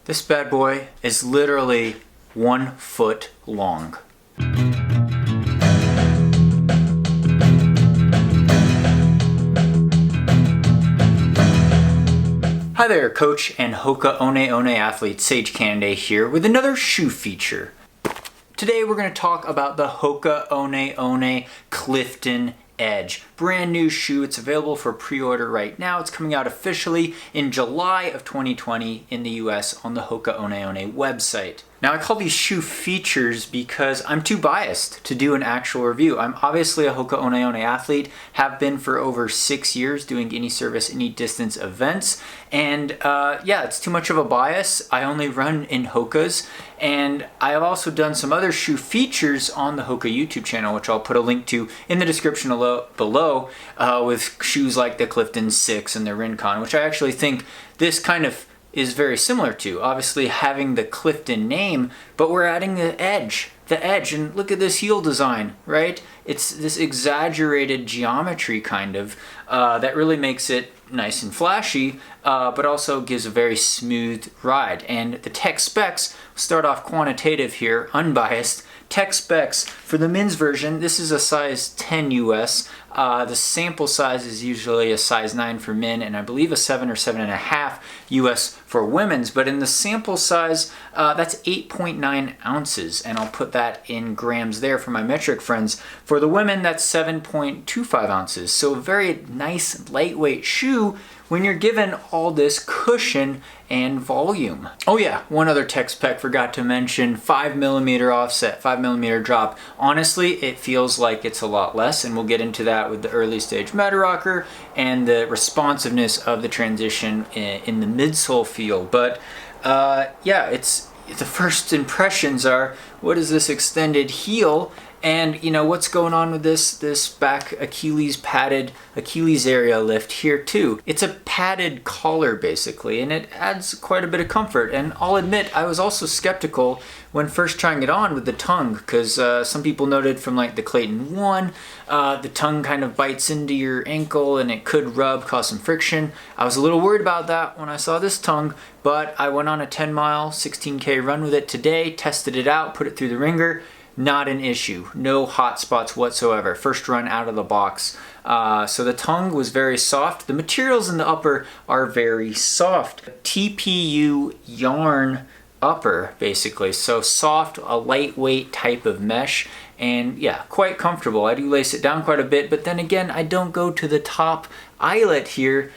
This bad boy is literally 1 foot long. Hi there, Coach and Hoka One athlete Sage Canaday here with another shoe feature. Today we're going to talk about the Hoka One Clifton Edge. Brand new shoe. It's available for pre-order right now. It's coming out officially in July of 2020 in the US on the Hoka One website. Now I call these shoe features because I'm too biased to do an actual review. I'm obviously a Hoka One athlete, have been for over 6 years doing any service, any distance events. And yeah, it's too much of a bias. I only run in Hokas. And I have also done some other shoe features on the Hoka YouTube channel, which I'll put a link to in the description below with shoes like the Clifton 6 and the Rincon, which I actually think this kind of is very similar to. Obviously having the Clifton name, but we're adding the edge, and look at this heel design, right? It's this exaggerated geometry kind of that really makes it nice and flashy, but also gives a very smooth ride. And the tech specs, start off quantitative here, unbiased. Tech specs for the men's version, this is a size 10 US. The sample size is usually a size 9 for men, and I believe a 7 or 7.5 US for women's. But in the sample size, that's 8.9 ounces, and I'll put that in grams there for my metric friends. For the women, that's 7.25 ounces. So a very nice lightweight shoe when you're given all this cushion and volume. Oh yeah, one other tech spec forgot to mention, 5mm offset, 5mm drop. Honestly, it feels like it's a lot less, and we'll get into that with the early stage meta rocker and the responsiveness of the transition in the midsole feel. But yeah, the first impressions are, what is this extended heel? And you know, what's going on with this back Achilles padded Achilles area lift here too? It's a padded collar basically, and it adds quite a bit of comfort. And I'll admit, I was also skeptical when first trying it on with the tongue, because some people noted from like the Clayton 1, the tongue kind of bites into your ankle and it could rub, cause some friction. I was a little worried about that when I saw this tongue, but I went on a 10-mile, 16K run with it today, tested it out, put it through the ringer. Not an issue, no hot spots whatsoever. First run out of the box. So the tongue was very soft. The materials in the upper are very soft. TPU yarn upper, basically. So soft, a lightweight type of mesh. And yeah, quite comfortable. I do lace it down quite a bit, but then again, I don't go to the top eyelet here.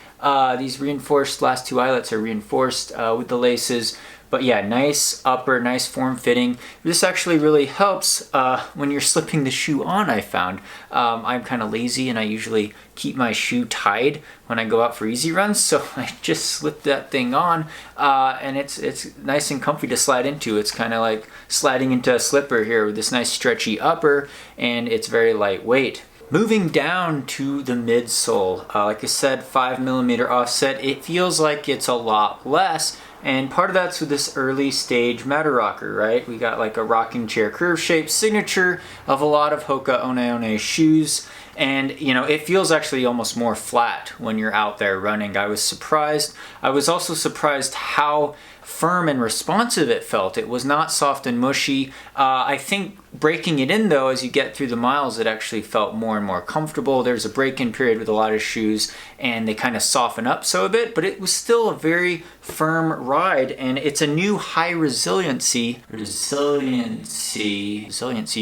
These reinforced last two eyelets are reinforced with the laces. But yeah, nice upper, nice form fitting. This actually really helps when you're slipping the shoe on, I found. I'm kind of lazy and I usually keep my shoe tied when I go out for easy runs. So I just slip that thing on and it's nice and comfy to slide into. It's kind of like sliding into a slipper here with this nice stretchy upper, and it's very lightweight. Moving down to the midsole, like I said, 5mm offset. It feels like it's a lot less. And part of that's with this early stage meta rocker, right? We got like a rocking chair curve shape signature of a lot of Hoka One shoes. And you know, it feels actually almost more flat when you're out there running. I was surprised. I was also surprised how firm and responsive it felt. It was not soft and mushy. I think breaking it in though, as you get through the miles, it actually felt more and more comfortable. There's a break-in period with a lot of shoes and they kind of soften up so a bit, but it was still a very firm ride, and it's a new high resiliency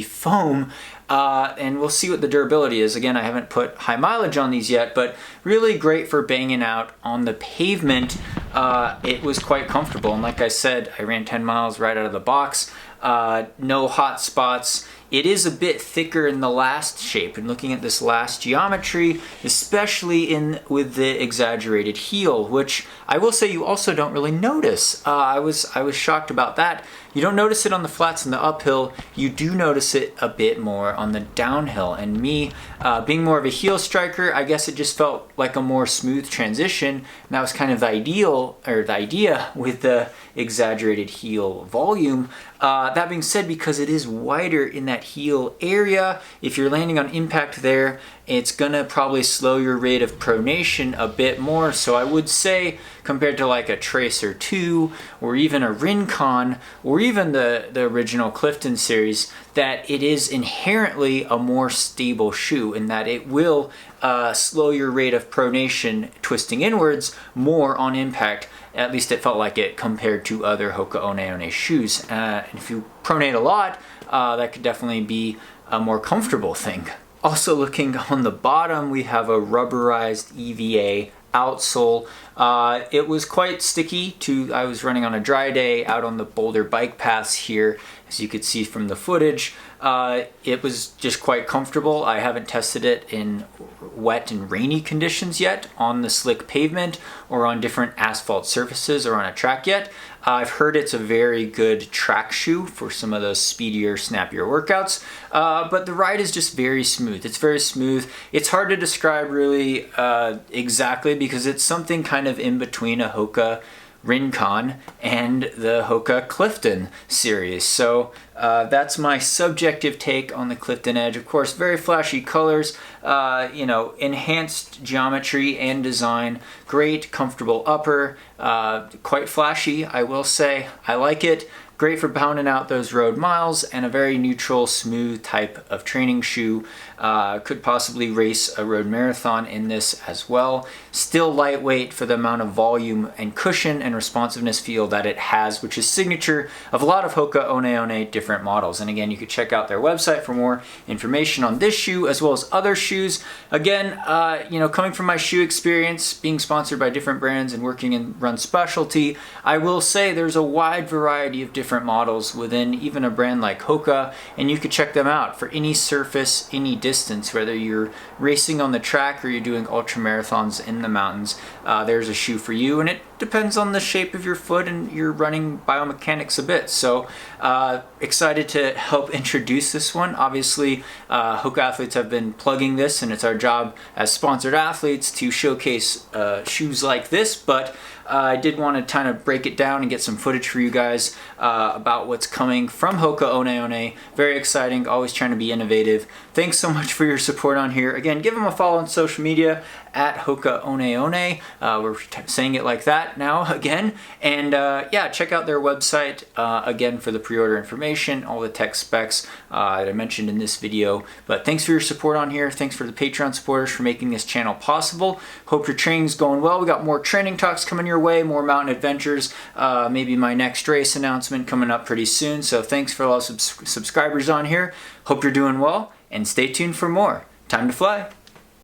foam. And we'll see what the durability is. Again, I haven't put high mileage on these yet, but really great for banging out on the pavement. It was quite comfortable, and like I said, I ran 10 miles right out of the box. No hot spots. It is a bit thicker in the last shape, and looking at this last geometry, especially with the exaggerated heel, which I will say you also don't really notice. I was shocked about that. You don't notice it on the flats and the uphill. You do notice it a bit more on the downhill. And me, being more of a heel striker, I guess it just felt like a more smooth transition. And that was kind of the idea with the exaggerated heel volume. That being said, because it is wider in that heel area, if you're landing on impact there, it's gonna probably slow your rate of pronation a bit more. So I would say compared to like a Tracer 2 or even a Rincon or even the original Clifton series, that it is inherently a more stable shoe in that it will slow your rate of pronation twisting inwards more on impact. At least it felt like it compared to other Hoka One One shoes. If you pronate a lot, that could definitely be a more comfortable thing. Also looking on the bottom, we have a rubberized EVA outsole. It was quite sticky I was running on a dry day out on the Boulder bike paths here, as you could see from the footage. It was just quite comfortable. I haven't tested it in wet and rainy conditions yet on the slick pavement or on different asphalt surfaces or on a track yet. I've heard it's a very good track shoe for some of those speedier, snappier workouts, but the ride is just very smooth. It's very smooth. It's hard to describe really exactly because it's something kind of in between a Hoka Rincon and the Hoka Clifton series. So that's my subjective take on the Clifton Edge. Of course, very flashy colors, enhanced geometry and design, great comfortable upper, quite flashy, I will say. I like it. Great for pounding out those road miles, and a very neutral, smooth type of training shoe. Could possibly race a road marathon in this as well. Still lightweight for the amount of volume and cushion and responsiveness feel that it has, which is signature of a lot of Hoka One One different models. And again, you could check out their website for more information on this shoe as well as other shoes. Again, coming from my shoe experience, being sponsored by different brands and working in run specialty, I will say there's a wide variety of different models within even a brand like Hoka, and you could check them out for any surface, any distance, whether you're racing on the track or you're doing ultra marathons in the mountains. There's a shoe for you, and it depends on the shape of your foot and your running biomechanics a bit. So excited to help introduce this one. Obviously, Hoka athletes have been plugging this, and it's our job as sponsored athletes to showcase shoes like this, but I did want to kind of break it down and get some footage for you guys about what's coming from Hoka One One. Very exciting, always trying to be innovative. Thanks so much for your support on here. Again, give them a follow on social media at Hoka One One. We're saying it like that now again. And yeah, check out their website again for the pre-order information, all the tech specs that I mentioned in this video. But thanks for your support on here. Thanks for the Patreon supporters for making this channel possible. Hope your training's going well. We got more training talks coming your way, more mountain adventures, maybe my next race announcement coming up pretty soon. So thanks for all subscribers on here. Hope you're doing well, and stay tuned for more. Time to fly.